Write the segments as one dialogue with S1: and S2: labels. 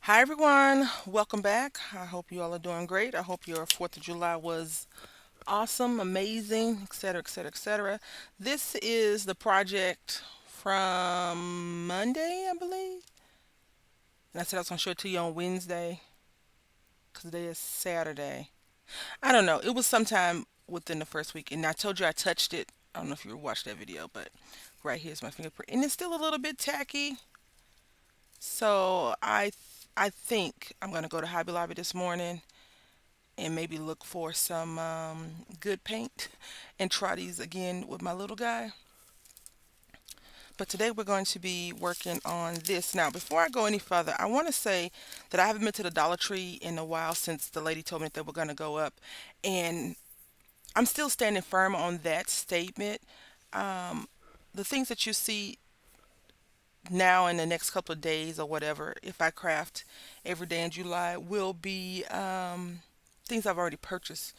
S1: Hi everyone, welcome back. I hope you all are doing great. I hope your 4th of July was awesome, amazing, etc., etc., etc. This is the project from Monday, I believe. And I said I was going to show it to you on Wednesday because today is Saturday. I don't know. It was sometime within the first week. And I told you I touched it. I don't know if you watched that video, but right here's my fingerprint. And it's still a little bit tacky. So I think I'm going to go to Hobby Lobby this morning and maybe look for some good paint and try these again with my little guy. But today we're going to be working on this. Now, before I go any further, I want to say that I haven't been to the Dollar Tree in a while since the lady told me that they were going to go up. And I'm still standing firm on that statement. Um, the things that you see now in the next couple of days or whatever, if I craft every day in July, will be things I've already purchased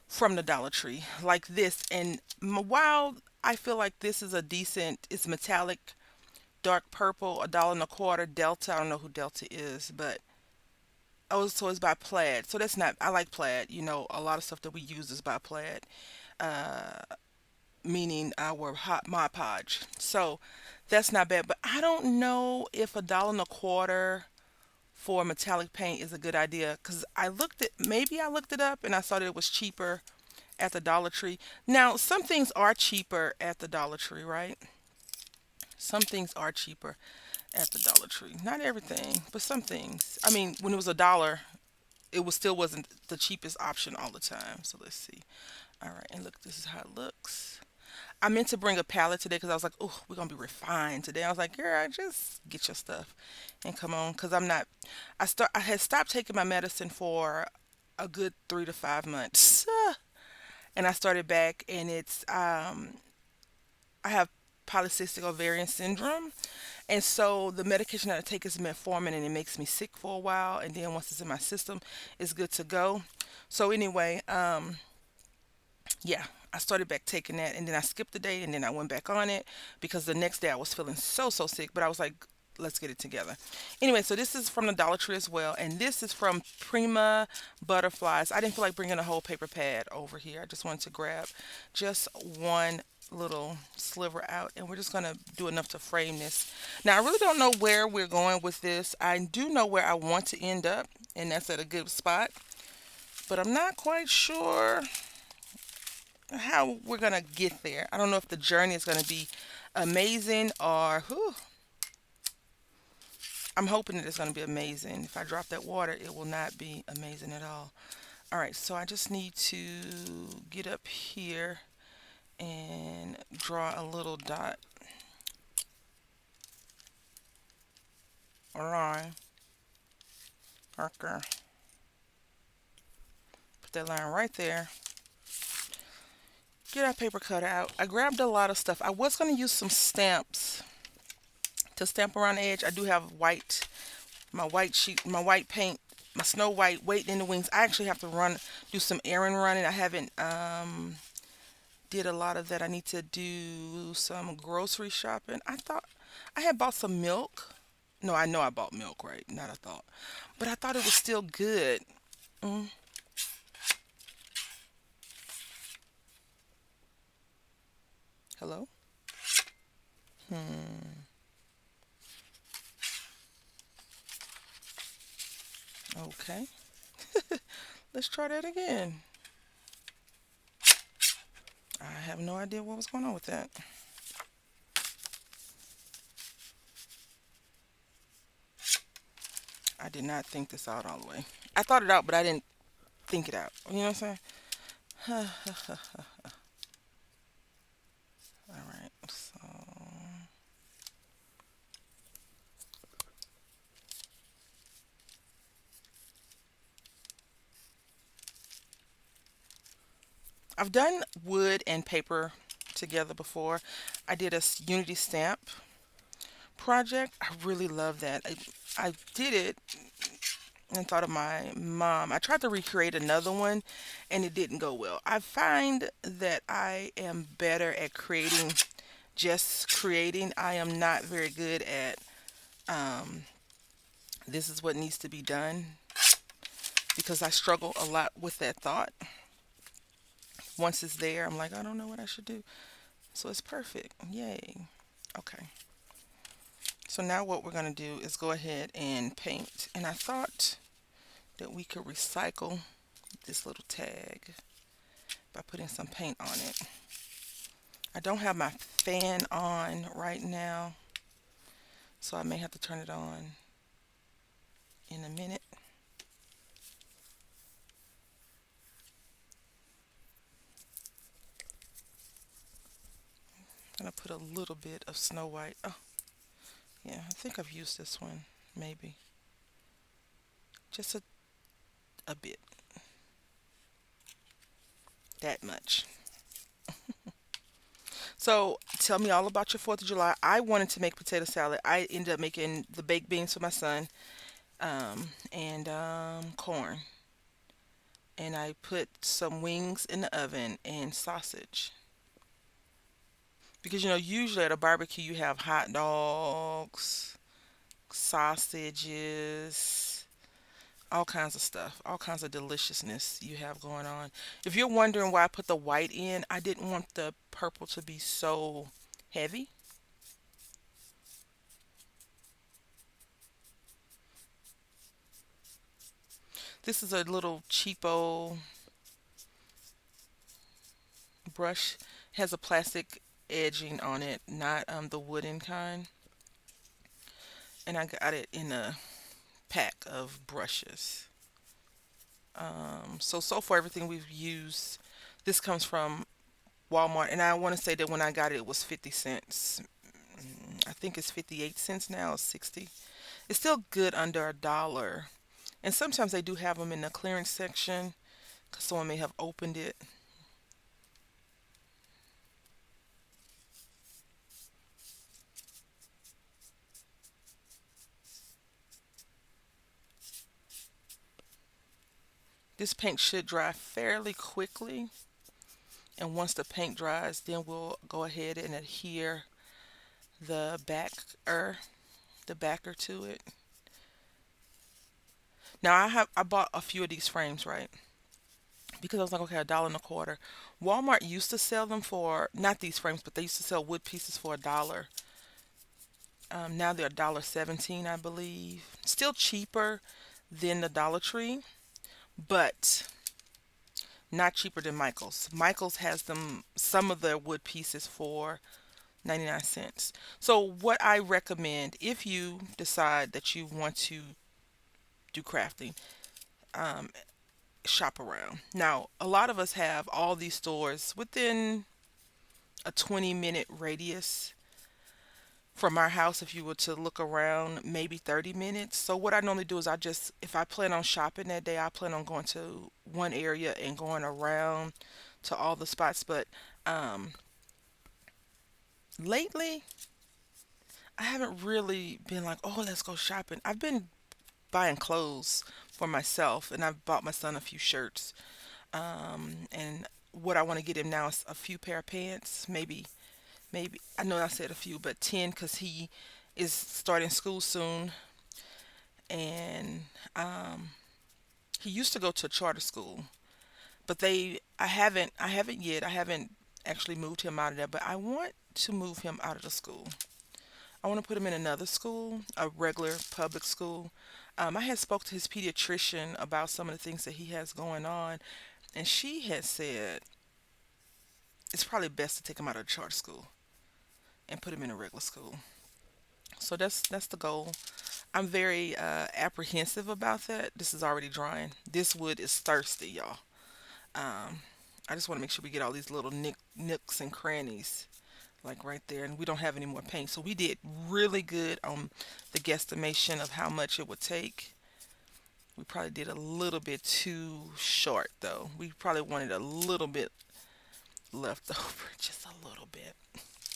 S1: from the Dollar Tree like this. And while I feel like this is a decent, it's metallic, dark purple, $1.25 Delta. I don't know who Delta is, but oh, so it's by Plaid. So that's not. I like Plaid. You know, a lot of stuff that we use is by Plaid, uh, meaning our hot Mod Podge. So that's not bad. But I don't know if $1.25 for metallic paint is a good idea because maybe I looked it up and I saw that it was cheaper at the Dollar Tree. Now, some things are cheaper at the Dollar Tree, right? Some things are cheaper at the Dollar Tree. Not everything, but some things. I mean, when it was a dollar, it was still wasn't the cheapest option all the time. So let's see. All right, and look, this is how it looks. I meant to bring a palette today because I was like, oh, we're gonna be refined today. I was like, girl, just get your stuff and come on, because I'm not. I had stopped taking my medicine for a good 3 to 5 months. And I started back, and I have polycystic ovarian syndrome, and so the medication that I take is metformin, and it makes me sick for a while, and then once it's in my system, it's good to go. So anyway, yeah, I started back taking that, and then I skipped a day, and then I went back on it because the next day I was feeling so sick, but I was like, let's get it together. Anyway, so this is from the Dollar Tree as well, and this is from Prima Butterflies. I didn't feel like bringing a whole paper pad over here. I just wanted to grab just one little sliver out, and we're just gonna do enough to frame this. Now, I really don't know where we're going with this. I do know where I want to end up, and that's at a good spot, but I'm not quite sure how we're gonna get there. I don't know if the journey is gonna be amazing or whew, I'm hoping that it's gonna be amazing. If I drop that water, it will not be amazing at all. All right, so I just need to get up here and draw a little dot or line. Marker. Put that line right there. Get our paper cutter out. I grabbed a lot of stuff. I was gonna use some stamps to stamp around the edge. I do have my white sheet, my white paint, my Snow White waiting in the wings. I actually have to do some errand running. I haven't did a lot of that. I need to do some grocery shopping. I thought I had bought some milk. No, I know I bought milk, right? Not I thought, but I thought it was still good. Mm, hello. Hmm. Okay. Let's try that again. I have no idea what was going on with that. I did not think this out all the way. I thought it out, but I didn't think it out. You know what I'm saying? All right. So I've done wood and paper together before. I did a Unity stamp project. I really love that. I did it and thought of my mom. I tried to recreate another one and it didn't go well. I find that I am better at creating, just creating. I am not very good at um, This is what needs to be done because I struggle a lot with that thought. Once it's there, I'm like, I don't know what I should do. So it's perfect. Yay. Okay. So now what we're going to do is go ahead and paint. And I thought that we could recycle this little tag by putting some paint on it. I don't have my fan on right now, so I may have to turn it on in a minute. I'm going to put a little bit of Snow White. Oh, yeah, I think I've used this one, maybe. Just a bit, that much. So tell me all about your 4th of July. I wanted to make potato salad. I ended up making the baked beans for my son, and corn. And I put some wings in the oven and sausage. Because usually at a barbecue you have hot dogs, sausages, all kinds of stuff, all kinds of deliciousness you have going on. If you're wondering why I put the white in, I didn't want the purple to be so heavy. This is a little cheapo brush. Has a plastic edging on it, not the wooden kind. And I got it in a pack of brushes. So far everything we've used, this comes from Walmart, and I want to say that when I got it, it was 50 cents. I think it's 58 cents now, 60. It's still good under a dollar. And sometimes they do have them in the clearance section because someone may have opened it. This paint should dry fairly quickly. And once the paint dries, then we'll go ahead and adhere the the backer to it. Now I bought a few of these frames, right? Because I was like, okay, a dollar and a quarter. Walmart used to sell them for not these frames, but they used to sell wood pieces for a dollar. Now they're $1.17, I believe. Still cheaper than the Dollar Tree, but not cheaper than Michael's. Michael's has them some of their wood pieces for 99 cents. So what I recommend if you decide that you want to do crafting, um, shop around. Now, a lot of us have all these stores within a 20-minute radius from our house. If you were to look around, maybe 30 minutes. So what I normally do is if I plan on shopping that day, I plan on going to one area and going around to all the spots. But um, lately, I haven't really been like, oh, let's go shopping. I've been buying clothes for myself, and I've bought my son a few shirts. And what I want to get him now is a few pair of pants, maybe I know I said a few, but 10 because he is starting school soon, and um, he used to go to a charter school, but I haven't yet. I haven't actually moved him out of there, but I want to move him out of the school. I want to put him in another school, a regular public school. I had spoke to his pediatrician about some of the things that he has going on, and she had said it's probably best to take him out of the charter school and put him in a regular school. So that's the goal. I'm very apprehensive about that. This is already drying. This wood is thirsty, y'all. Um, I just want to make sure we get all these little nooks and crannies like right there, and we don't have any more paint. So we did really good on the guesstimation of how much it would take. We probably did a little bit too short though. We probably wanted a little bit left over, just a little bit,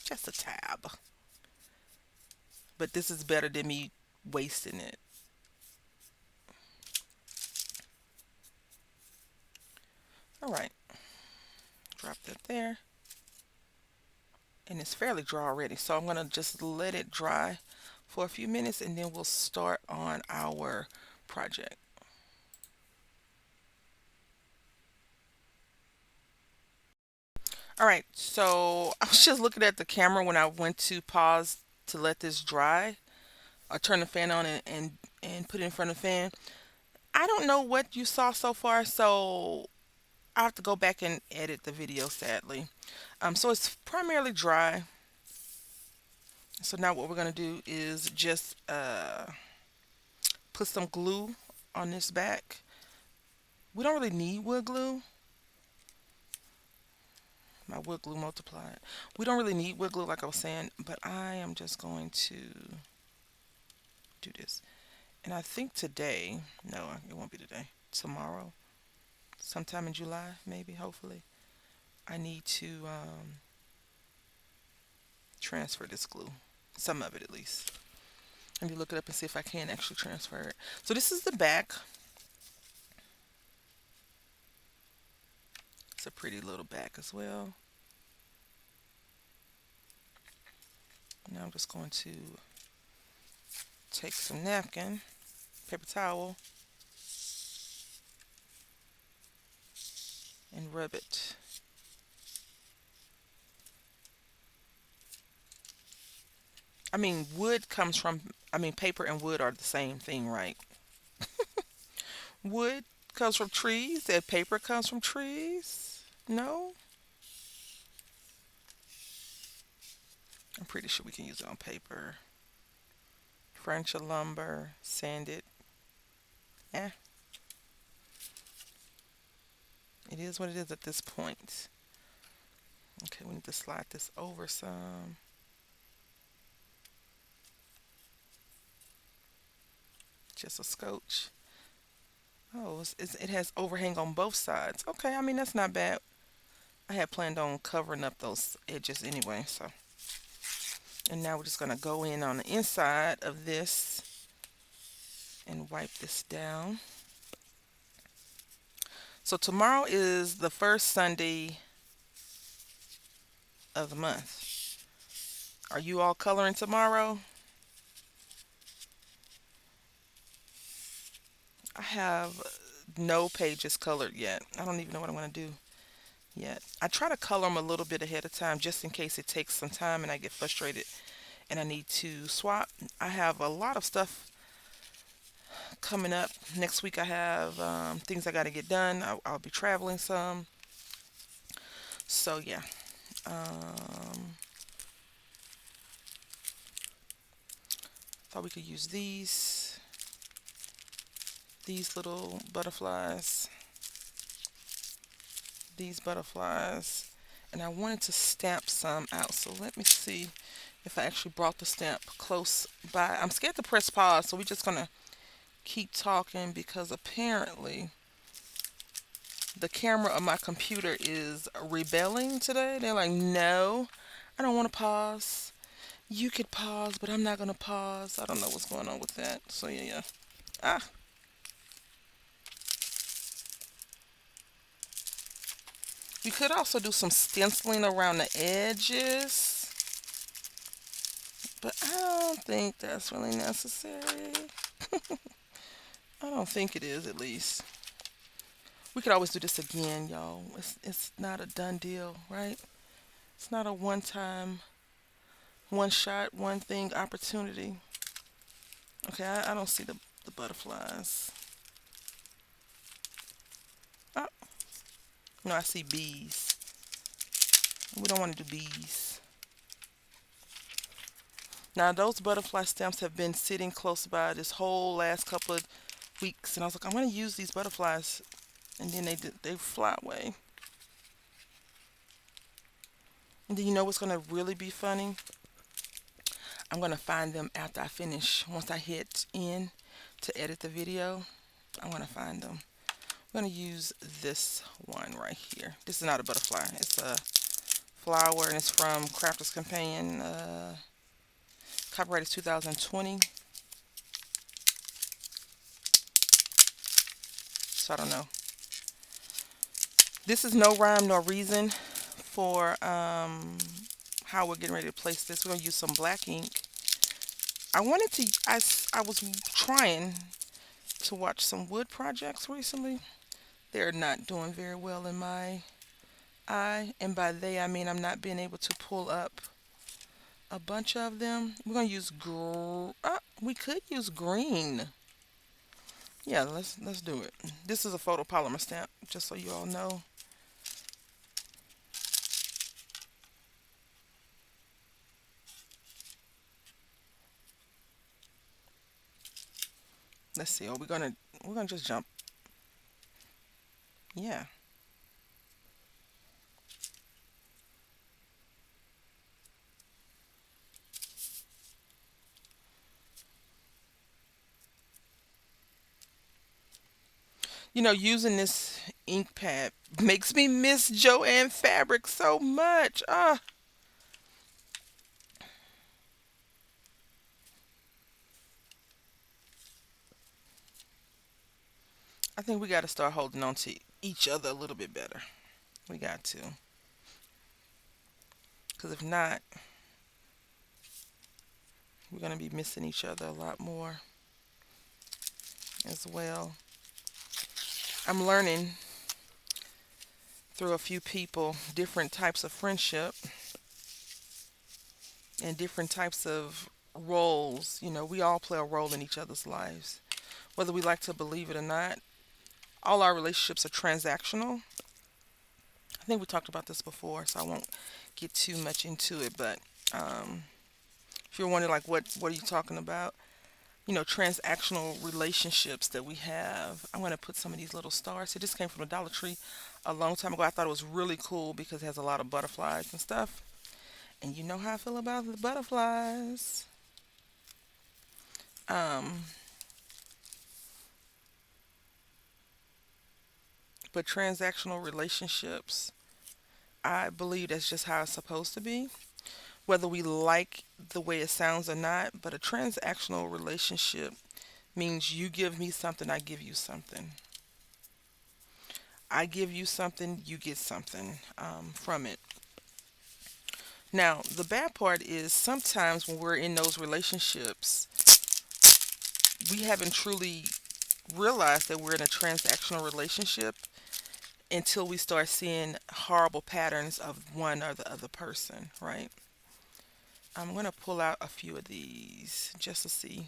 S1: just a tab. But this is better than me wasting it. All right, drop that there. And it's fairly dry already, so I'm gonna just let it dry for a few minutes and then we'll start on our project. All right, so I was just looking at the camera when I went to pause to let this dry. I turn the fan on and put it in front of the fan. I don't know what you saw so far, so I'll have to go back and edit the video sadly. So it's primarily dry. So now what we're gonna do is just put some glue on this back. We don't really need wood glue. My wood glue multiplied. We don't really need wood glue like I was saying, but I am just going to do this. And I think today, no, it won't be today. Tomorrow, sometime in July, maybe, hopefully, I need to transfer this glue. Some of it at least. Let me look it up and see if I can actually transfer it. So this is the back. It's a pretty little back as well. Now I'm just going to take some napkin, paper towel, and rub it. I mean, paper and wood are the same thing, right? Wood comes from trees, and paper comes from trees. No? I'm pretty sure we can use it on paper. Furniture, lumber, sanded. Eh, it is what it is at this point. Okay, we need to slide this over some. Just a scotch. Oh, it has overhang on both sides. Okay, I mean, that's not bad. I had planned on covering up those edges anyway, so. And now we're just going to go in on the inside of this and wipe this down. So tomorrow is the first Sunday of the month. Are you all coloring tomorrow? I have no pages colored yet. I don't even know what I'm going to do yet. I try to color them a little bit ahead of time just in case it takes some time and I get frustrated and I need to swap. I have a lot of stuff coming up. Next week I have things I got to get done. I'll be traveling some. So yeah. Thought we could use these little butterflies. These butterflies. And I wanted to stamp some out. So let me see if I actually brought the stamp close by. I'm scared to press pause, so we're just going to keep talking because apparently the camera of my computer is rebelling today. They're like, no, I don't want to pause. You could pause, but I'm not going to pause. I don't know what's going on with that. So yeah. Ah. We could also do some stenciling around the edges, but I don't think that's really necessary. I don't think it is, at least. We could always do this again, y'all. It's not a done deal, right? It's not a one-time, one-shot, one-thing opportunity. Okay, I don't see the butterflies. Oh, no, I see bees. We don't want to do bees. Now, those butterfly stamps have been sitting close by this whole last couple of weeks, and I was like, I'm going to use these butterflies, and then they fly away. And then you know what's going to really be funny? I'm going to find them after I finish. Once I hit in to edit the video, I'm going to find them. I'm going to use this one right here. This is not a butterfly. It's a flower, and it's from Crafter's Companion. Copyright is 2020. So I don't know. This is no rhyme nor reason for how we're getting ready to place this. We're going to use some black ink. I wanted to, I was trying to watch some wood projects recently. They're not doing very well in my eye. And by they, I mean I'm not being able to pull up a bunch of them. We're going to use, we could use green. Yeah, let's do it. This is a photopolymer stamp, just so you all know. Let's see. Oh, we're gonna just jump. Yeah. Using this ink pad makes me miss Joanne fabric so much. I think we got to start holding on to each other a little bit better. We got to, because if not, we're gonna be missing each other a lot more as well. I'm learning through a few people different types of friendship and different types of roles. We all play a role in each other's lives, whether we like to believe it or not. All our relationships are transactional. I think we talked about this before, so I won't get too much into it. But um, if you're wondering, like, what are you talking about? Transactional relationships that we have. I'm going to put some of these little stars here. This came from the Dollar Tree a long time ago. I thought it was really cool because it has a lot of butterflies and stuff. And you know how I feel about the butterflies. Um, but transactional relationships, I believe that's just how it's supposed to be. Whether we like the way it sounds or not, but a transactional relationship means you give me something, I give you something. I give you something, you get something from it. Now, the bad part is sometimes when we're in those relationships, we haven't truly realized that we're in a transactional relationship until we start seeing horrible patterns of one or the other person, right? I'm going to pull out a few of these just to see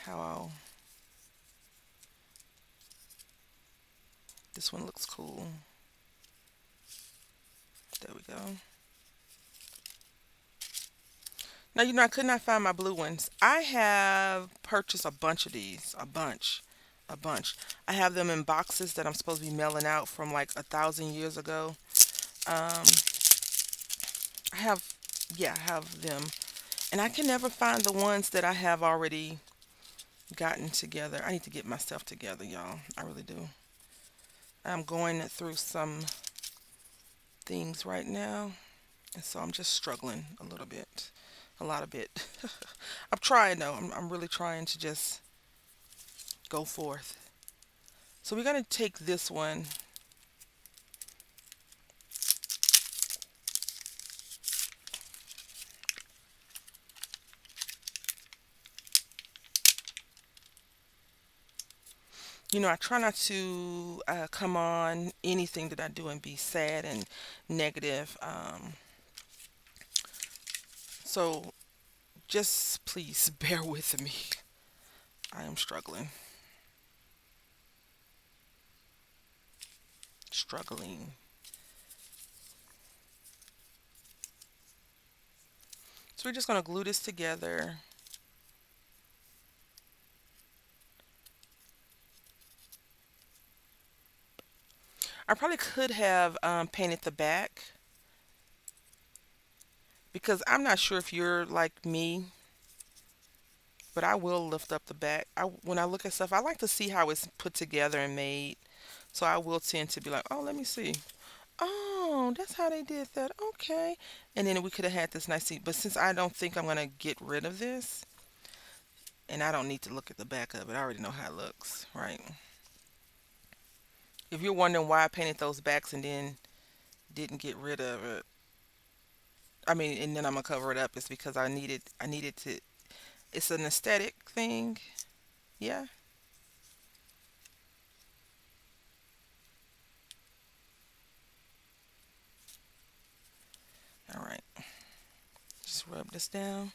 S1: how this one looks cool. There we go. Now, I could not find my blue ones. I have purchased a bunch of these, a bunch. I have them in boxes that I'm supposed to be mailing out from like 1,000 years ago. Um, I have, yeah, I have them. And I can never find the ones that I have already gotten together. I need to get myself together, y'all. I really do. I'm going through some things right now, and so I'm just struggling a little bit, a lot of bit. I'm trying though. I'm really trying to just go forth. So we're gonna take this one. I try not to come on anything that I do and be sad and negative. So just please bear with me. I am struggling. So we're just gonna glue this together. I probably could have painted the back because I'm not sure if you're like me, but I will lift up the back. When I look at stuff, I like to see how it's put together and made. So I will tend to be like, oh, let me see. Oh, that's how they did that. Okay. And then we could have had this nice seat. But since I don't think I'm going to get rid of this, and I don't need to look at the back of it, I already know how it looks, right? If you're wondering why I painted those backs and then didn't get rid of it, I mean, and then I'm gonna cover it up, it's because I needed to. It's an aesthetic thing. Yeah. All right. Just rub this down.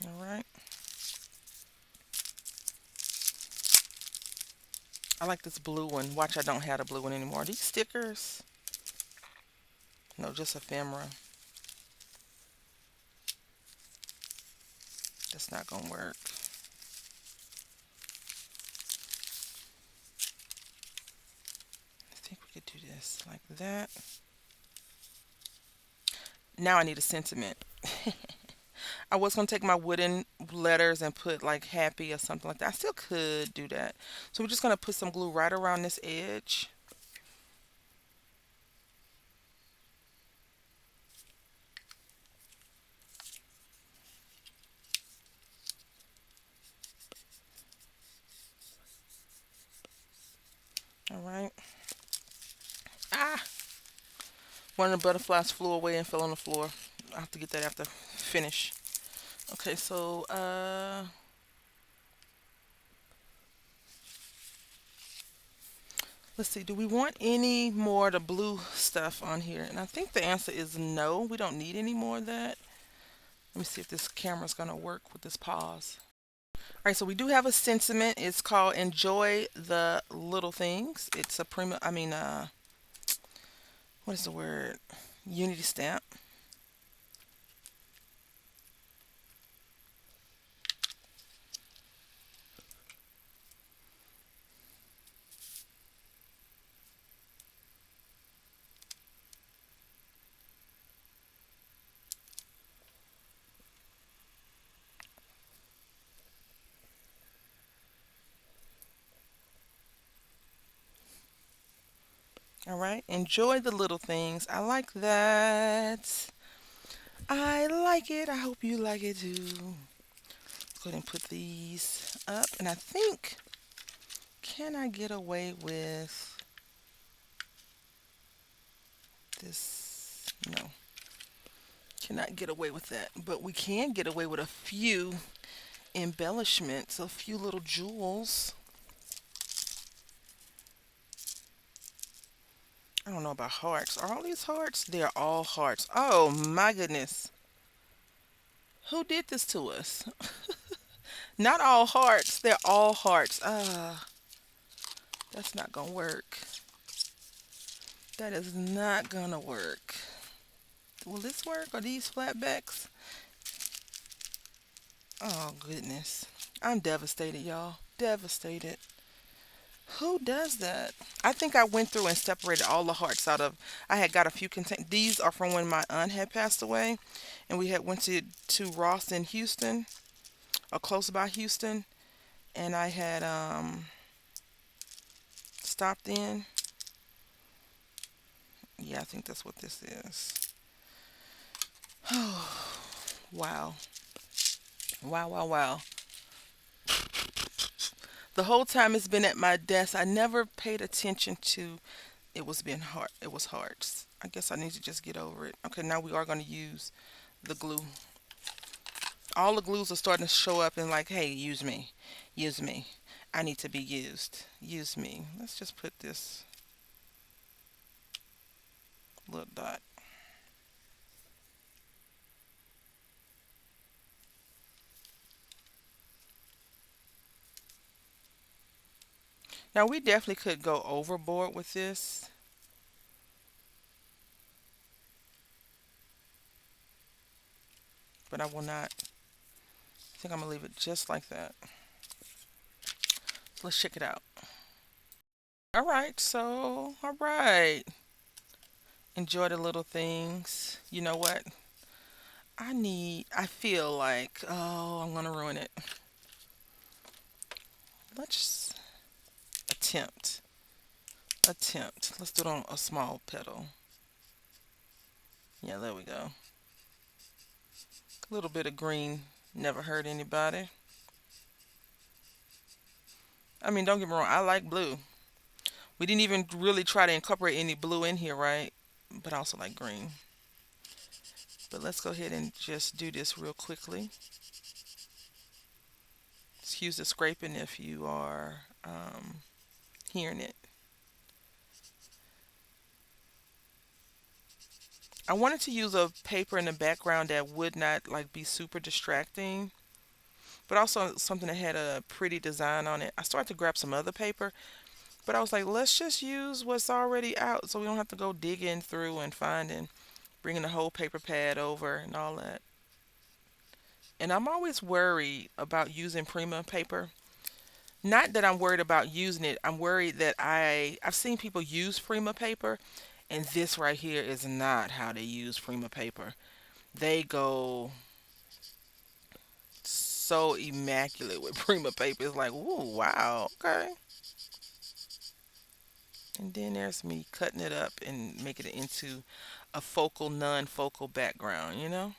S1: All right. I like this blue one. Watch, I don't have the blue one anymore. These stickers? No, just ephemera. That's not gonna work. I think we could do this like that. Now I need a sentiment. I was gonna take my wooden letters and put like happy or something like that. I still could do that. So we're just gonna put some glue right around this edge. All right. Ah, one of the butterflies flew away and fell on the floor. I have to get that after finish. Okay, so let's see. Do we want any more of the blue stuff on here? And I think the answer is no. We don't need any more of that. Let me see if this camera's gonna work with this pause. All right, so we do have a sentiment. It's called "Enjoy the Little Things." It's a prima. I mean, what is the word? Unity stamp. All right, enjoy the little things. I like that. I like it. I hope you like it too. Let's go ahead and put these up. And I think, can I get away with this? No, cannot get away with that. But we can get away with a few embellishments, a few little jewels. I don't know about hearts. Are all these hearts? They're all hearts. Oh my goodness. Who did this to us? Not all hearts. They're all hearts. That's not gonna work. That is not gonna work. Will this work? Are these flatbacks? Oh goodness. I'm devastated, y'all. Devastated. Who does that? I think I went through and separated all the hearts out of. I had got a few contain. These are from when my aunt had passed away, and we had went to Ross in Houston, or close by Houston, and I had stopped in. Yeah, I think that's what this is. Wow. Wow, wow, wow. The whole time it's been at my desk, I never paid attention to it was being heart. It was hearts. I guess I need to just get over it. Okay, now we are going to use the glue. All the glues are starting to show up and like, hey, use me. Use me. I need to be used. Use me. Let's just put this little dot. Now we definitely could go overboard with this, but I will not. I think I'm gonna leave it just like that. So let's check it out. All right, so all right. Enjoy the little things. You know what? I feel like, oh, I'm gonna ruin it. Let's attempt. Attempt. Let's do it on a small petal. Yeah, there we go. A little bit of green Never hurt anybody. I mean, don't get me wrong, I like blue. We didn't even really try to incorporate any blue in here, right? But I also like green. But let's go ahead and just do this real quickly. Excuse the scraping if you are hearing it. I wanted to use a paper in the background that would not like be super distracting, but also something that had a pretty design on it. I started to grab some other paper, but I was like, let's just use what's already out so we don't have to go digging through and finding, bringing the whole paper pad over and all that. And I'm always worried about using Prima paper. Not that I'm worried about using it. I'm worried that I've seen people use Prima paper, and this right here is not how they use Prima paper. They go so immaculate with Prima paper. It's like, ooh, wow, okay. And then there's me cutting it up and making it into a focal, non-focal background, you know?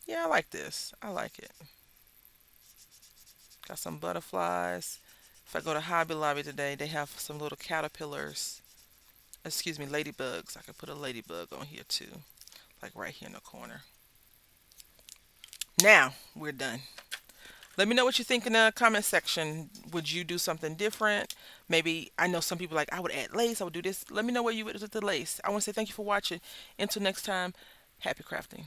S1: Yeah, I like this. I like it. Got some butterflies. If I go to Hobby Lobby today, they have some little caterpillars. Excuse me, ladybugs. I could put a ladybug on here too, like right here in the corner. Now we're done. Let me know what you think in the comment section. Would you do something different? Maybe I know some people like I would add lace. I would do this. Let me know where you would with the lace. I want to say thank you for watching. Until next time, happy crafting.